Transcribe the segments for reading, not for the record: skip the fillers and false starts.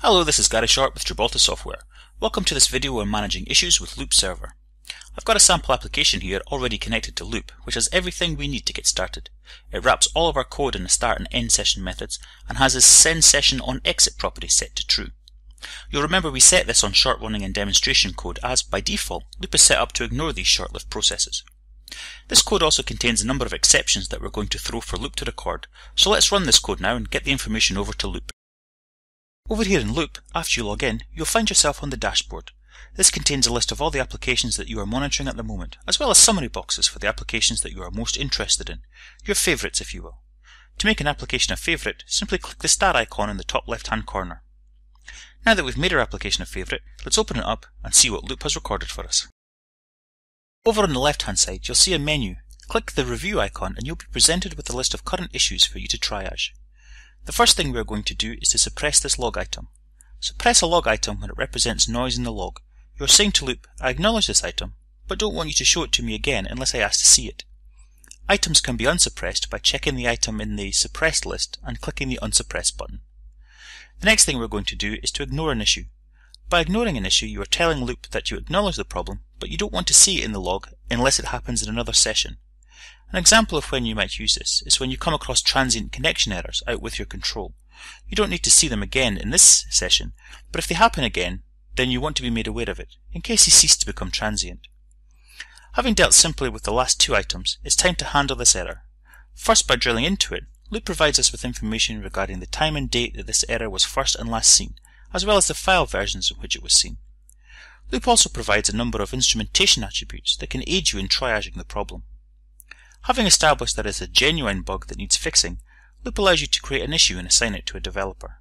Hello, this is Gary Short with Gibraltar Software. Welcome to this video on managing issues with Loupe server. I've got a sample application here already connected to Loupe, which has everything we need to get started. It wraps all of our code in the start and end session methods and has this send session on exit property set to true. You'll remember we set this on short running and demonstration code as, by default, Loupe is set up to ignore these short-lived processes. This code also contains a number of exceptions that we're going to throw for Loupe to record, so let's run this code now and get the information over to Loupe. Over here in Loupe, after you log in, you'll find yourself on the dashboard. This contains a list of all the applications that you are monitoring at the moment, as well as summary boxes for the applications that you are most interested in, your favourites if you will. To make an application a favourite, simply click the star icon in the top left hand corner. Now that we've made our application a favourite, let's open it up and see what Loupe has recorded for us. Over on the left hand side, you'll see a menu. Click the review icon and you'll be presented with a list of current issues for you to triage. The first thing we are going to do is to suppress this log item. Suppress a log item when it represents noise in the log. You're saying to Loupe, I acknowledge this item, but don't want you to show it to me again unless I ask to see it. Items can be unsuppressed by checking the item in the suppressed list and clicking the unsuppress button. The next thing we're going to do is to ignore an issue. By ignoring an issue, you are telling Loupe that you acknowledge the problem, but you don't want to see it in the log unless it happens in another session. An example of when you might use this is when you come across transient connection errors out with your control. You don't need to see them again in this session, but if they happen again, then you want to be made aware of it, in case they cease to become transient. Having dealt simply with the last two items, it's time to handle this error. First, by drilling into it, Loupe provides us with information regarding the time and date that this error was first and last seen, as well as the file versions in which it was seen. Loupe also provides a number of instrumentation attributes that can aid you in triaging the problem. Having established that it's a genuine bug that needs fixing, Loupe allows you to create an issue and assign it to a developer.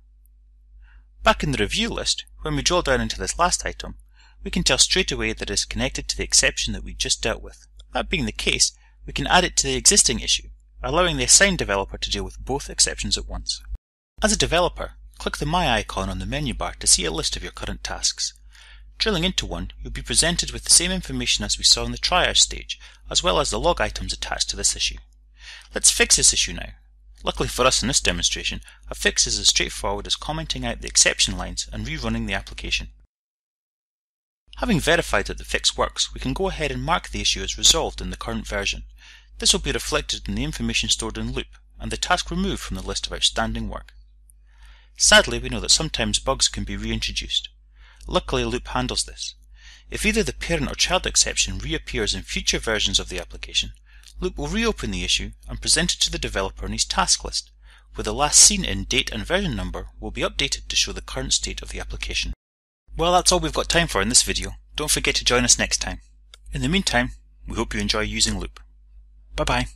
Back in the review list, when we drill down into this last item, we can tell straight away that it is connected to the exception that we just dealt with. That being the case, we can add it to the existing issue, allowing the assigned developer to deal with both exceptions at once. As a developer, click the My icon on the menu bar to see a list of your current tasks. Drilling into one, you'll be presented with the same information as we saw in the triage stage, as well as the log items attached to this issue. Let's fix this issue now. Luckily for us in this demonstration, a fix is as straightforward as commenting out the exception lines and rerunning the application. Having verified that the fix works, we can go ahead and mark the issue as resolved in the current version. This will be reflected in the information stored in Loupe, and the task removed from the list of outstanding work. Sadly, we know that sometimes bugs can be reintroduced. Luckily, Loupe handles this. If either the parent or child exception reappears in future versions of the application, Loupe will reopen the issue and present it to the developer in his task list, where the last seen in date and version number will be updated to show the current state of the application. Well, that's all we've got time for in this video. Don't forget to join us next time. In the meantime, we hope you enjoy using Loupe. Bye bye.